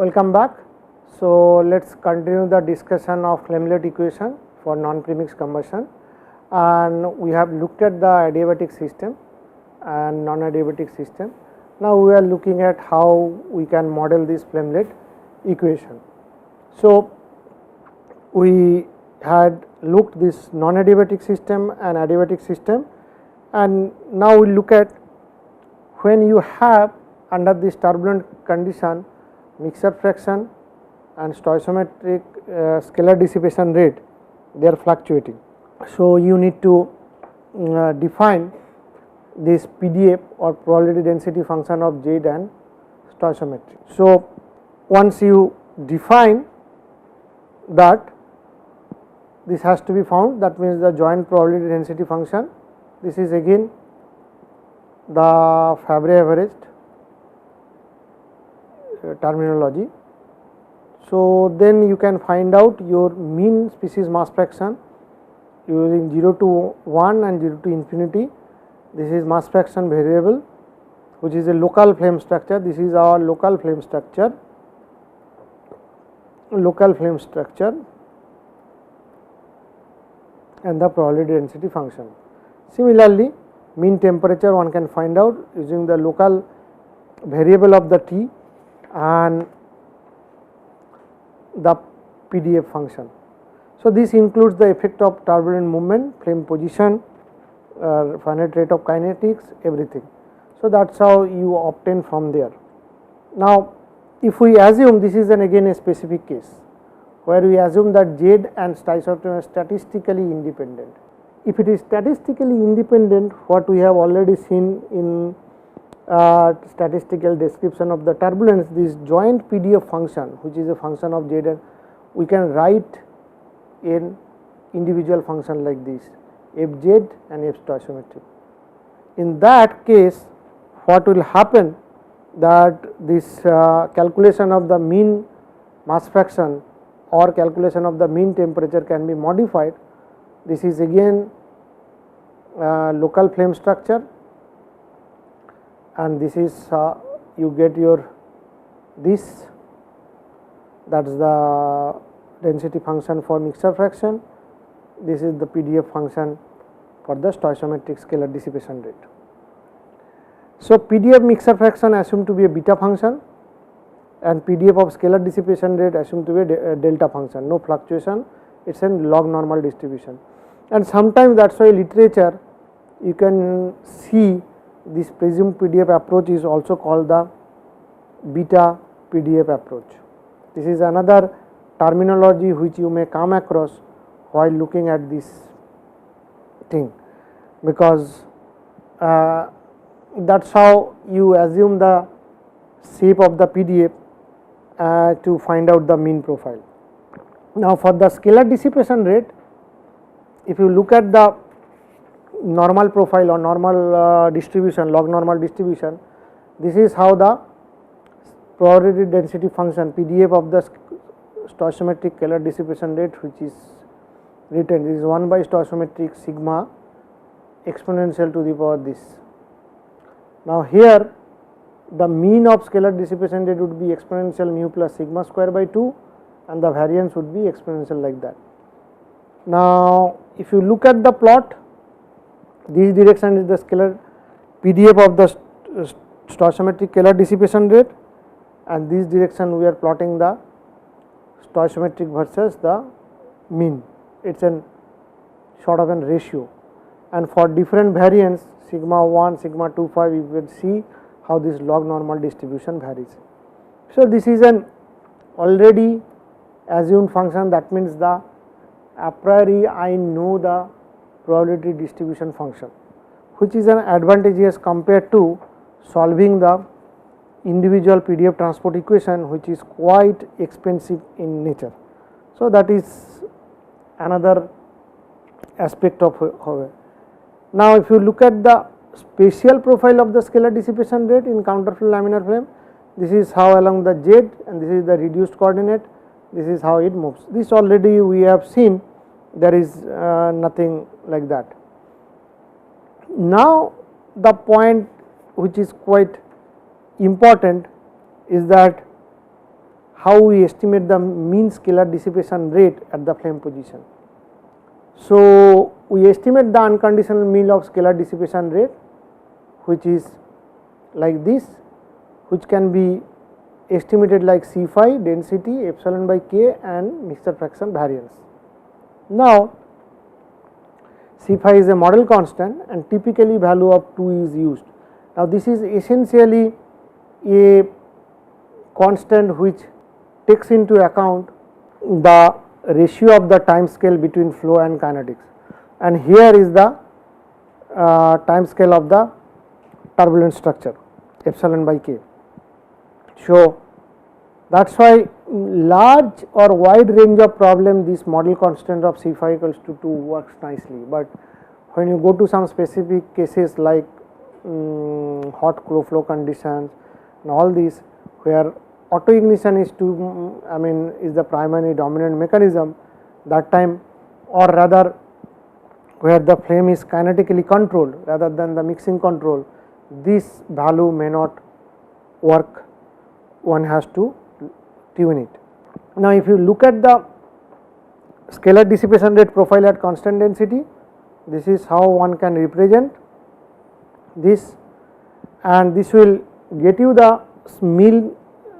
Welcome back. So, let us continue the discussion of Flamelet equation for non-premix combustion, and we have looked at the adiabatic system and non-adiabatic system. Now, we are looking at how we can model this Flamelet equation. So, we had looked this non-adiabatic system and adiabatic system, and now we look at when you have under this turbulent condition mixture fraction and stoichiometric scalar dissipation rate, they are fluctuating. So, you need to define this PDF or probability density function of Z and stoichiometry. So, once you define that, this has to be found, that means the joint probability density function, this is again the Fabry-Averaged terminology. So, then you can find out your mean species mass fraction using 0 to 1 and 0 to infinity. This is mass fraction variable, which is a local flame structure. This is our local flame structure, and the probability density function. Similarly, mean temperature one can find out using the local variable of the T and the PDF function. So, this includes the effect of turbulent movement, flame position, finite rate of kinetics, everything. So, that is how you obtain from there. Now, if we assume this is again a specific case where we assume that Z and stoichiometry are statistically independent. If it is statistically independent, what we have already seen in statistical description of the turbulence, this joint PDF function, which is a function of Z, and we can write in individual function like this, Fz and F stoichiometry. In that case, what will happen, that this calculation of the mean mass fraction or calculation of the mean temperature can be modified. This is again local flame structure, and this is you get your this, that is the density function for mixture fraction. This is the PDF function for the stoichiometric scalar dissipation rate. So, PDF mixture fraction assumed to be a beta function and PDF of scalar dissipation rate assumed to be a delta function, no fluctuation, it is a log normal distribution. And sometimes that is why literature you can see this presumed PDF approach is also called the beta PDF approach. This is another terminology which you may come across while looking at this thing, because that is how you assume the shape of the PDF to find out the mean profile. Now, for the scalar dissipation rate, if you look at the normal profile or normal distribution, log normal distribution, this is how the probability density function PDF of the stoichiometric scalar dissipation rate, which is written, this is 1 by stoichiometric sigma exponential to the power this. Now, here the mean of scalar dissipation rate would be exponential mu plus sigma square by 2, and the variance would be exponential like that. Now, if you look at the plot, this direction is the scalar PDF of the stoichiometric scalar dissipation rate, and this direction we are plotting the stoichiometric versus the mean. It is a sort of a ratio, and for different variance sigma 1, sigma 2, 5, you will see how this log normal distribution varies. So, this is an already assumed function, that means the a priori I know the probability distribution function, which is an advantageous compared to solving the individual PDF transport equation, which is quite expensive in nature. So, that is another aspect of it. Now, if you look at the spatial profile of the scalar dissipation rate in counterflow laminar flame, this is how along the Z, and this is the reduced coordinate, this is how it moves. This already we have seen, there is nothing like that. Now, the point which is quite important is that how we estimate the mean scalar dissipation rate at the flame position. So, we estimate the unconditional mean of scalar dissipation rate, which is like this, which can be estimated like C phi, density, epsilon by k and mixture fraction variance. Now, C phi is a model constant and typically value of 2 is used. Now, this is essentially a constant which takes into account the ratio of the time scale between flow and kinetics, and here is the time scale of the turbulent structure epsilon by k. So, that is why large or wide range of problem this model constant of C phi equals to 2 works nicely, but when you go to some specific cases like hot flow conditions and all these, where auto ignition is to is the primary dominant mechanism, that time, or rather where the flame is kinetically controlled rather than the mixing control, this value may not work, one has to tune it. Now, if you look at the scalar dissipation rate profile at constant density, this is how one can represent this, and this will get you the mean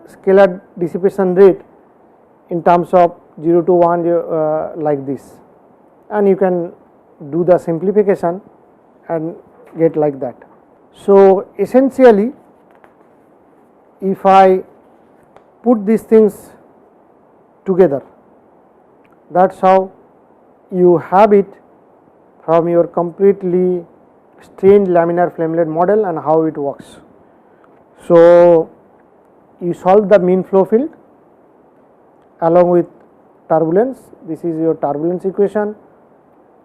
scalar dissipation rate in terms of 0 to 1 like this, and you can do the simplification and get like that. So, essentially if I put these things together, that is how you have it from your completely strange laminar flamelet model and how it works. So, you solve the mean flow field along with turbulence, this is your turbulence equation,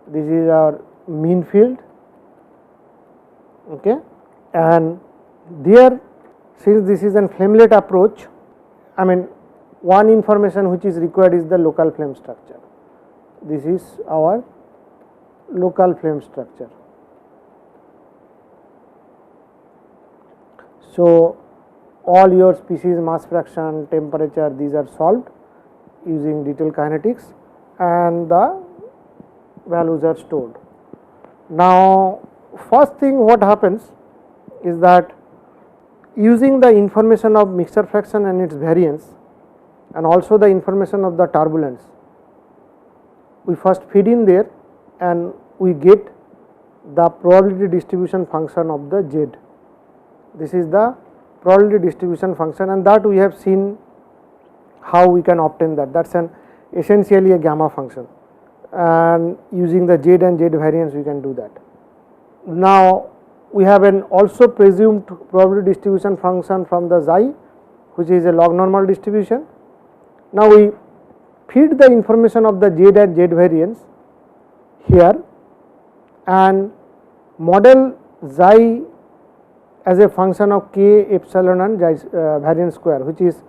this is our mean field, okay. And there, since this is an flamelet approach, one information which is required is the local flame structure. This is our local flame structure. So, all your species, mass fraction, temperature, these are solved using detailed kinetics and the values are stored. Now, first thing what happens is that using the information of mixture fraction and its variance and also the information of the turbulence, we first feed in there and we get the probability distribution function of the Z. This is the probability distribution function, and that we have seen how we can obtain that. That is essentially a gamma function, and using the Z and Z variance we can do that. Now, we have an also presumed probability distribution function from the xi, which is a log normal distribution. Now, we feed the information of the Z and Z variance here and model xi as a function of k epsilon and variance square, which is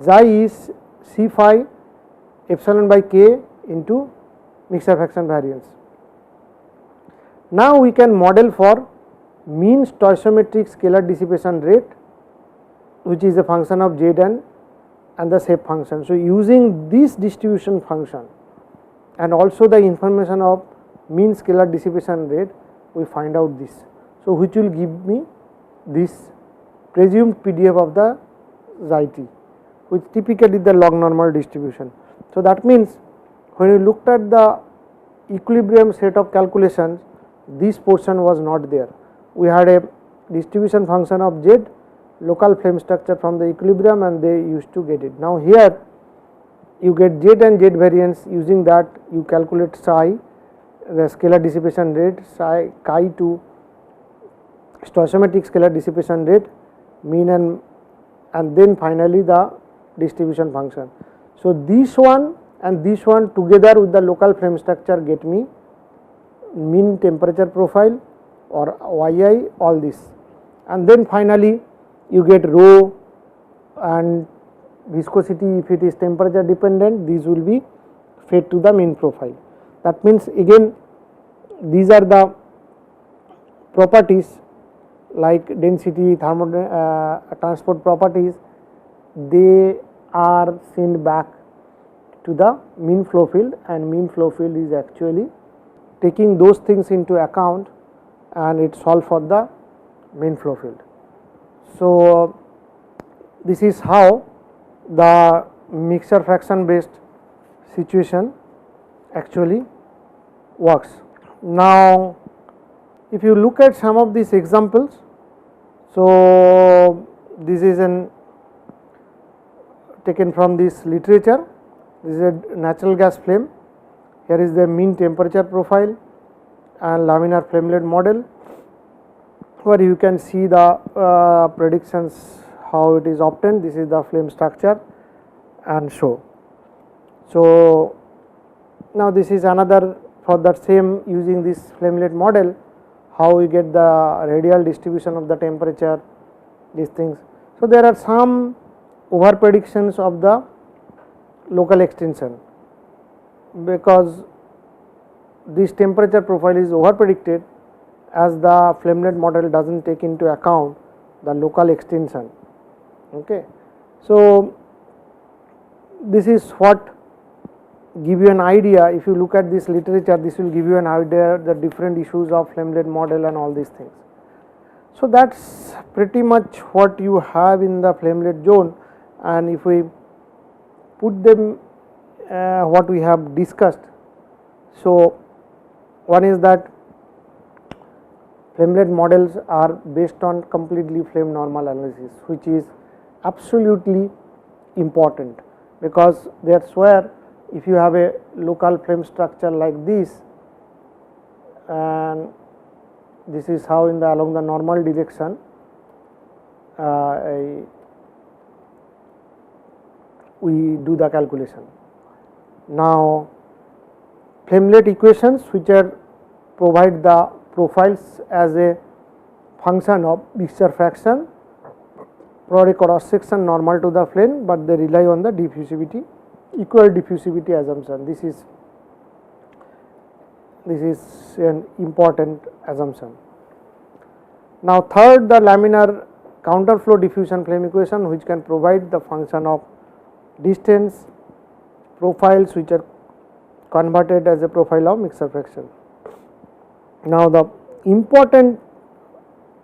xi is C phi epsilon by k into mixture fraction variance. Now, we can model for mean stoichiometric scalar dissipation rate, which is a function of Z and the shape function. So, using this distribution function and also the information of mean scalar dissipation rate, we find out this. So, which will give me this presumed PDF of the xi t, which typically the log normal distribution. So, that means when you looked at the equilibrium set of calculations, this portion was not there. We had a distribution function of Z, local flame structure from the equilibrium, and they used to get it. Now, here you get Z and Z variance, using that you calculate psi, the scalar dissipation rate, psi chi to stoichiometric scalar dissipation rate, mean and then finally the distribution function. So, this one and this one together with the local flame structure get me mean temperature profile or yi, all this, and then finally you get rho and viscosity. If it is temperature dependent, these will be fed to the mean profile. That means again these are the properties like density, transport properties, they are sent back to the mean flow field, and mean flow field is actually taking those things into account and it solve for the mean flow field. So this is how the mixture fraction based situation actually works. Now if you look at some of these examples, so this is taken from this literature. This is a natural gas flame. Here is the mean temperature profile and laminar flamelet model, where you can see the predictions how it is obtained. This is the flame structure and show. So now this is another for that same using this flamelet model, how we get the radial distribution of the temperature, these things. So there are some over predictions of the local extension, because this temperature profile is over predicted as the flamelet model does not take into account the local extension. Okay. So this is what give you an idea. If you look at this literature, this will give you an idea the different issues of flamelet model and all these things. So that's pretty much what you have in the flamelet zone, and if we put them what we have discussed. So one is that flamelet models are based on completely flame normal analysis, which is absolutely important, because that's where if you have a local flame structure like this, and this is how in the along the normal direction we do the calculation. Now flamelet equations, which are provide the profiles as a function of mixture fraction for a cross section normal to the flame, but they rely on the diffusivity, equal diffusivity assumption. This is an important assumption. Now third, the laminar counterflow diffusion flame equation, which can provide the function of distance profiles, which are converted as a profile of mixture fraction. Now the important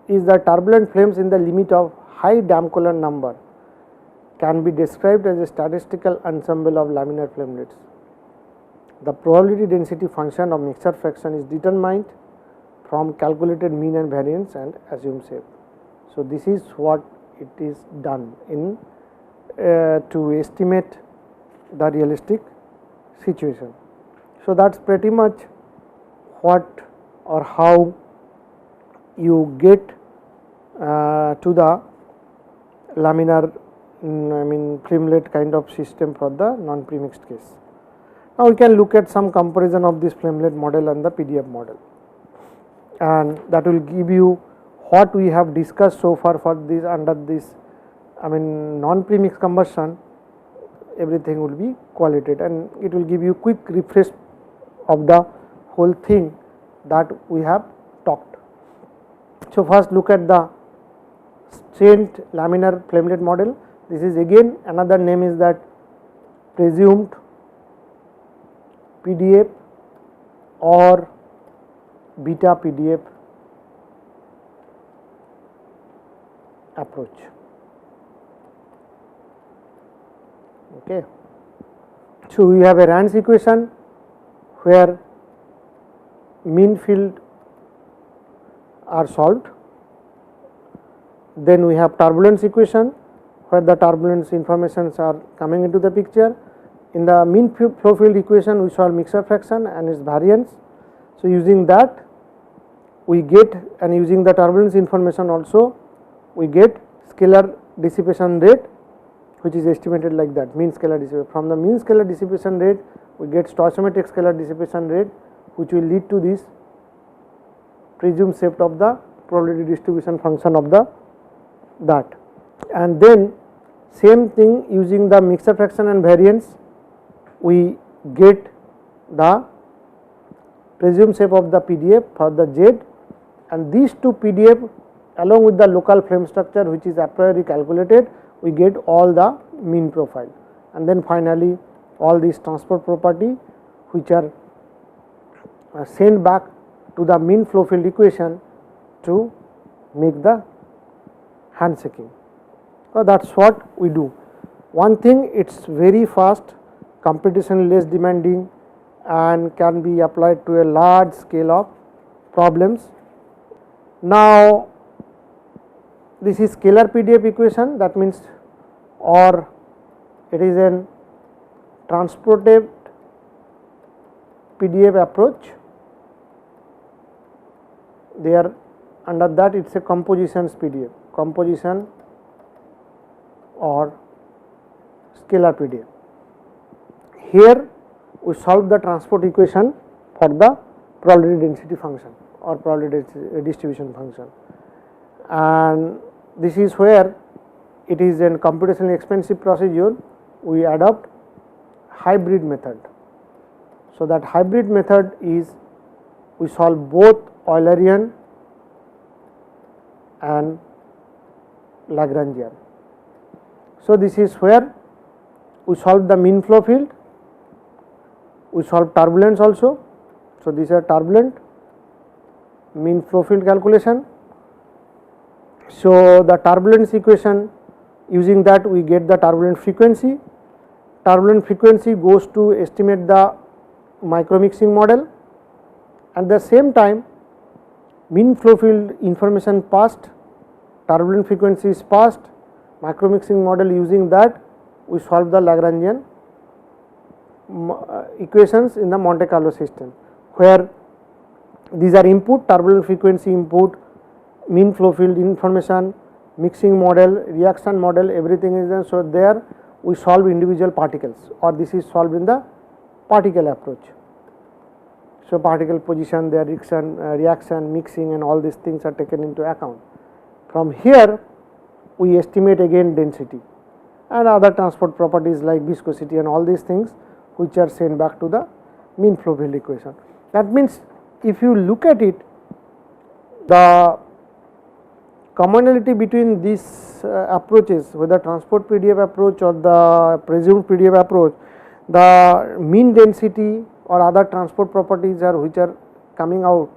is the turbulent flames in the limit of high Damköhler number can be described as a statistical ensemble of laminar flamelets. The probability density function of mixture fraction is determined from calculated mean and variance and assumed shape. So this is what it is done in to estimate the realistic situation. So that's pretty much what or how you get to the laminar flamelet kind of system for the non-premixed case. Now we can look at some comparison of this flamelet model and the PDF model, and that will give you what we have discussed so far for this under this non-premix combustion. Everything will be qualitative and it will give you quick refresh of the whole thing that we have talked. So first look at the strained laminar flamelet model. This is again another name is that presumed PDF or beta PDF approach. Okay. So we have a Rand's equation where mean field are solved. Then we have turbulence equation where the turbulence informations are coming into the picture. In the mean flow field equation we solve mixture fraction and its variance. So using that we get, and using the turbulence information also we get scalar dissipation rate, which is estimated like that, mean scalar dissipation. From the mean scalar dissipation rate we get stoichiometric scalar dissipation rate, which will lead to this presumed shape of the probability distribution function of that. And then same thing using the mixture fraction and variance we get the presumed shape of the PDF for the Z, and these two PDF along with the local flame structure which is a priori calculated, we get all the mean profile. and then finally all these transport property which are sent back to the mean flow field equation to make the handshaking. So that is what we do. One thing, it is very fast, computation less demanding, and can be applied to a large scale of problems. Now this is scalar PDF equation, that means, or it is an transported PDF approach. There under that it is a compositions PDF, composition or scalar PDF. Here we solve the transport equation for the probability density function or probability distribution function, and this is where it is a computationally expensive procedure. We adopt hybrid method. So that hybrid method is we solve both Eulerian and Lagrangian. So this is where we solve the mean flow field, we solve turbulence also. So these are turbulent, mean flow field calculation. So the turbulence equation, using that we get the turbulent frequency. Turbulent frequency goes to estimate the micro mixing model, at the same time mean flow field information passed, turbulent frequency is passed, micro mixing model, using that we solve the Lagrangian equations in the Monte Carlo system, where these are input, turbulent frequency input, mean flow field information, mixing model, reaction model, everything is there. So there we solve individual particles, or this is solved in the particle approach. So particle position, their reaction, mixing, and all these things are taken into account. From here we estimate again density and other transport properties like viscosity and all these things which are sent back to the mean flow field equation. That means if you look at it, the commonality between these approaches, whether transport PDF approach or the presumed PDF approach, the mean density or other transport properties are which are coming out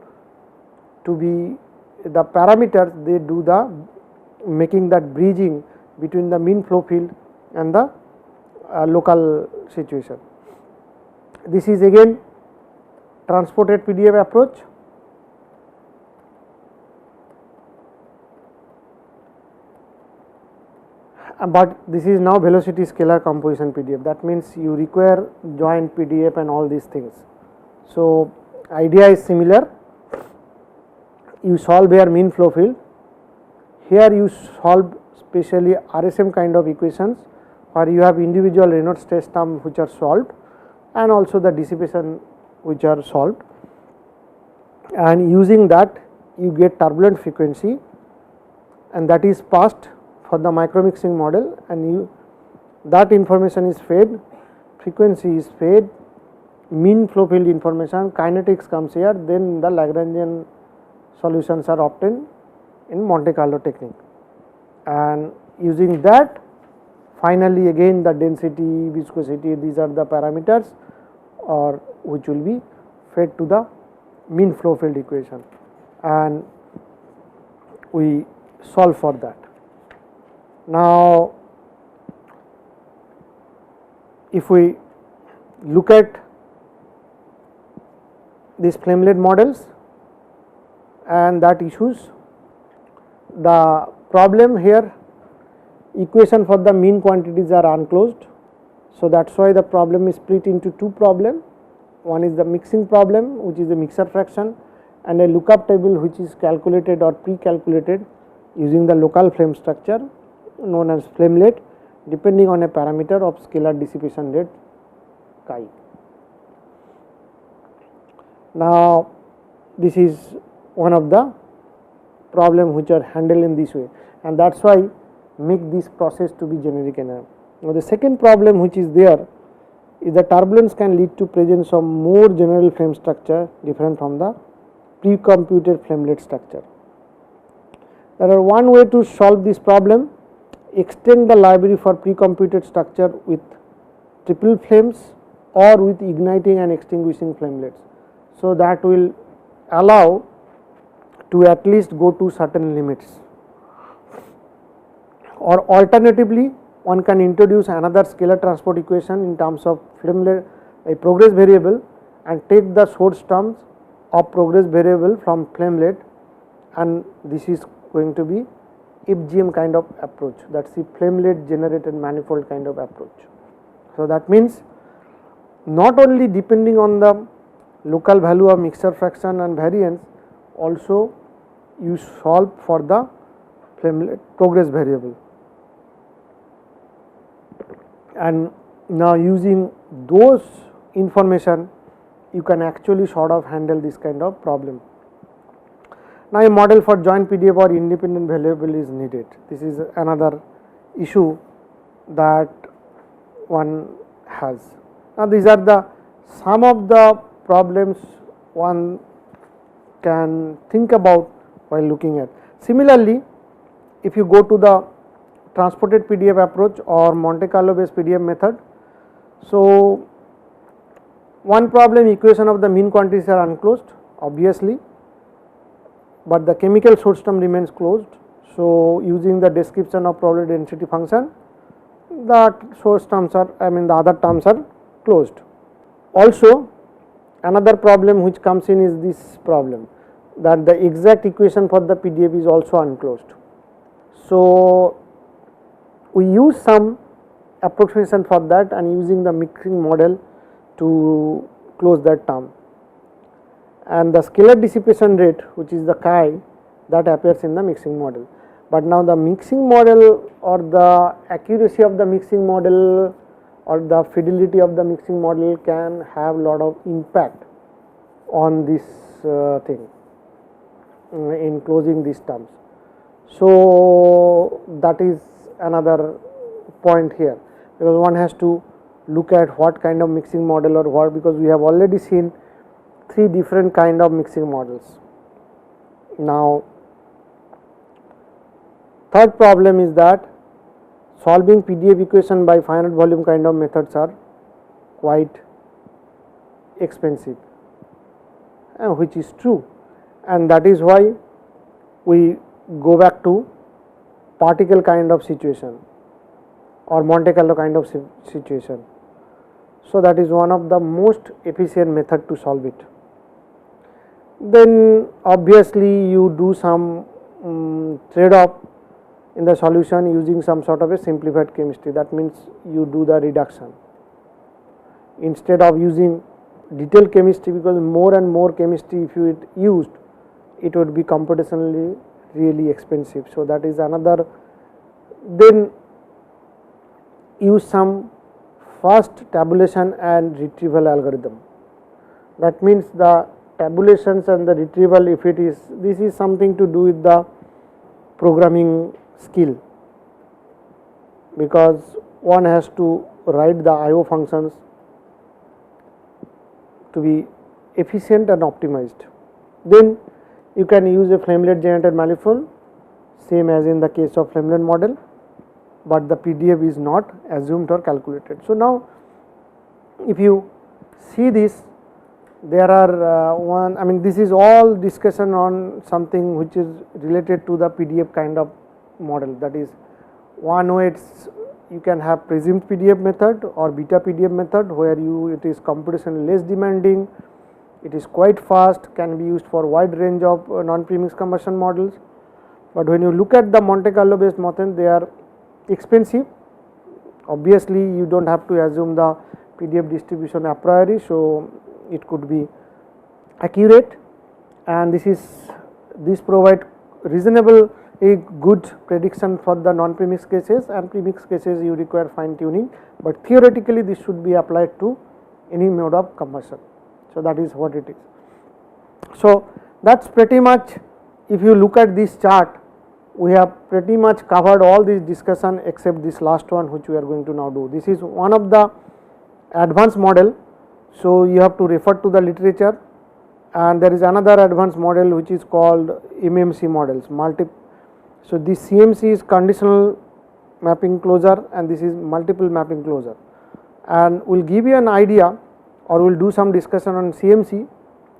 to be the parameters, they do the making that bridging between the mean flow field and the local situation. This is again transported PDF approach. But this is now velocity scalar composition PDF, that means you require joint PDF and all these things. So idea is similar, you solve here mean flow field, here you solve specially RSM kind of equations where you have individual Reynolds stress term which are solved and also the dissipation which are solved, and using that you get turbulent frequency, and that is passed for the micro mixing model, and that information is fed, frequency is fed, mean flow field information, kinetics comes here, then the Lagrangian solutions are obtained in Monte Carlo technique, and using that finally again the density, viscosity, these are the parameters or which will be fed to the mean flow field equation, and we solve for that. Now if we look at these flamelet models and that issues, the problem here, equation for the mean quantities are unclosed. So that is why the problem is split into two problems. One is the mixing problem, which is the mixer fraction, and a lookup table which is calculated or pre-calculated using the local flame structure known as flamelet, depending on a parameter of scalar dissipation rate chi. Now this is one of the problem which are handled in this way, and that is why make this process to be generic enough. Now the second problem which is there is the turbulence can lead to presence of more general flame structure different from the pre-computed flamelet structure. There are one way to solve this problem, extend the library for pre-computed structure with triple flames or with igniting and extinguishing flamelets. So, that will allow to at least go to certain limits. Or alternatively, one can introduce another scalar transport equation in terms of flamelet, a progress variable, and take the source terms of progress variable from flamelet, and this is going to be FGM kind of approach, that is the flamelet generated manifold kind of approach. So, that means not only depending on the local value of mixture fraction and variance, also you solve for the flamelet progress variable. And now using those information you can actually sort of handle this kind of problem. Now, a model for joint PDF or independent variable is needed. This is another issue that one has. Now, these are the some of the problems one can think about while looking at. Similarly, if you go to the transported PDF approach or Monte Carlo based PDF method, so one problem, equation of the mean quantities are unclosed obviously, but the chemical source term remains closed. So, using the description of probability density function, the source terms are, the other terms are closed. Also, another problem which comes in is this problem, that the exact equation for the PDF is also unclosed. So, we use some approximation for that and using the mixing model to close that term, and the scalar dissipation rate, which is the chi, that appears in the mixing model. But now the mixing model or the accuracy of the mixing model or the fidelity of the mixing model can have lot of impact on this thing in closing these terms. So, that is another point here, because one has to look at what kind of mixing model or what, because we have already seen 3 different kind of mixing models. Now, third problem is that solving PDF equation by finite volume kind of methods are quite expensive, which is true, and that is why we go back to particle kind of situation or Monte Carlo kind of situation. So, that is one of the most efficient method to solve it. Then obviously you do some trade off in the solution using some sort of a simplified chemistry, that means you do the reduction instead of using detailed chemistry, because more and more chemistry if you used, it would be computationally really expensive. So, that is another. Then use some fast tabulation and retrieval algorithm, that means the tabulations and the retrieval, if it is, this is something to do with the programming skill, because one has to write the IO functions to be efficient and optimized. Then you can use a flamelet generated manifold, same as in the case of flamelet model, but the PDF is not assumed or calculated. So, now if you see this, there are this is all discussion on something which is related to the PDF kind of model, that is one way you can have presumed PDF method or beta PDF method, where it is computation less demanding, it is quite fast, can be used for wide range of non-premix combustion models. But when you look at the Monte Carlo based method, they are expensive. Obviously, you do not have to assume the PDF distribution a priori, so it could be accurate, and this provide reasonable a good prediction for the non-premix cases, and premix cases you require fine tuning, but theoretically this should be applied to any mode of combustion. So, that is what it is. So, that is pretty much, if you look at this chart, we have pretty much covered all this discussion except this last one, which we are going to now do. This is one of the advanced model. So, you have to refer to the literature, and there is another advanced model which is called MMC models. So, this CMC is conditional mapping closure and this is multiple mapping closure. and we will give you an idea, or we will do some discussion on CMC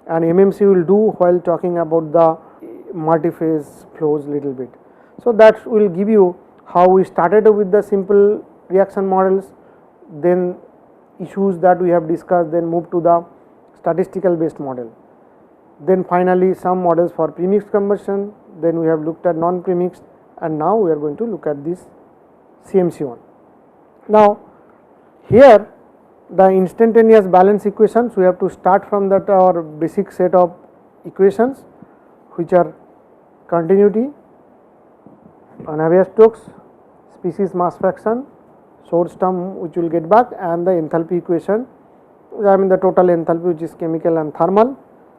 and MMC we will do while talking about the multi-phase flows little bit. So, that will give you how we started with the simple reaction models, then issues that we have discussed, then move to the statistical based model, then finally some models for premixed conversion, then we have looked at non-premixed, and now we are going to look at this CMC one. Now, here the instantaneous balance equations, we have to start from that our basic set of equations which are continuity, Navier-Stokes, species mass fraction, source term which we will get back, and the enthalpy equation, I mean the total enthalpy which is chemical and thermal.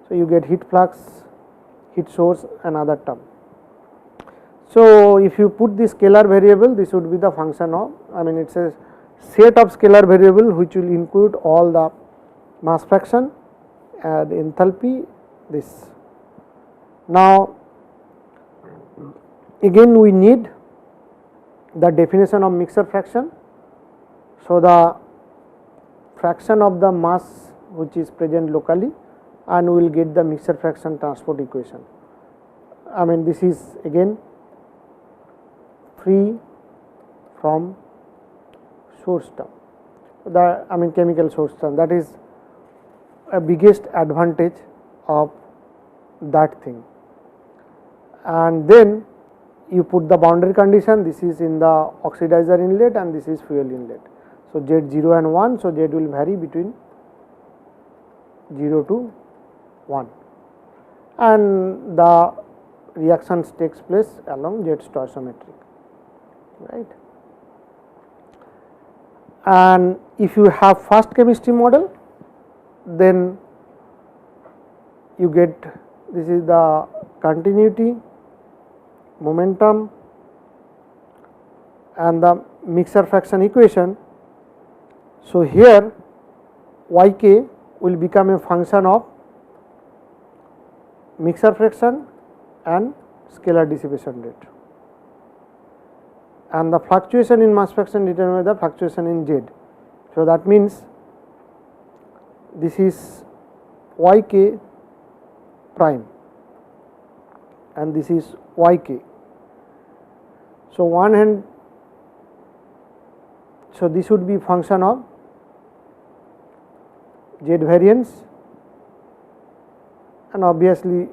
So, you get heat flux, heat source, and other term. So, if you put the scalar variable, this would be the function of, I mean it is a set of scalar variable which will include all the mass fraction and enthalpy this. Now, again we need the definition of mixture fraction. So, the fraction of the mass which is present locally, and we will get the mixture fraction transport equation. I mean this is again free from source term, the I mean chemical source term, that is a biggest advantage of that thing. And then you put the boundary condition, this is in the oxidizer inlet and this is fuel inlet. So, Z 0 and 1, so Z will vary between 0 to 1, and the reactions takes place along Z stoichiometric, right. And if you have fast chemistry model, then you get, this is the continuity, momentum, and the mixture fraction equation. So, here Yk will become a function of mixture fraction and scalar dissipation rate, and the fluctuation in mass fraction determined by the fluctuation in Z. So, that means this is Yk prime and this is Yk. So, one hand, so this would be function of Z variance, and obviously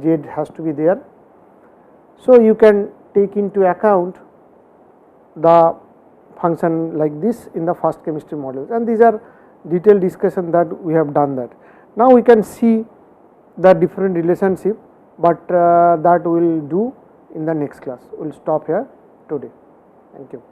Z has to be there. So, you can take into account the function like this in the fast chemistry models, and these are detailed discussion that we have done that. Now, we can see the different relationship, but that we will do in the next class. We will stop here today. Thank you.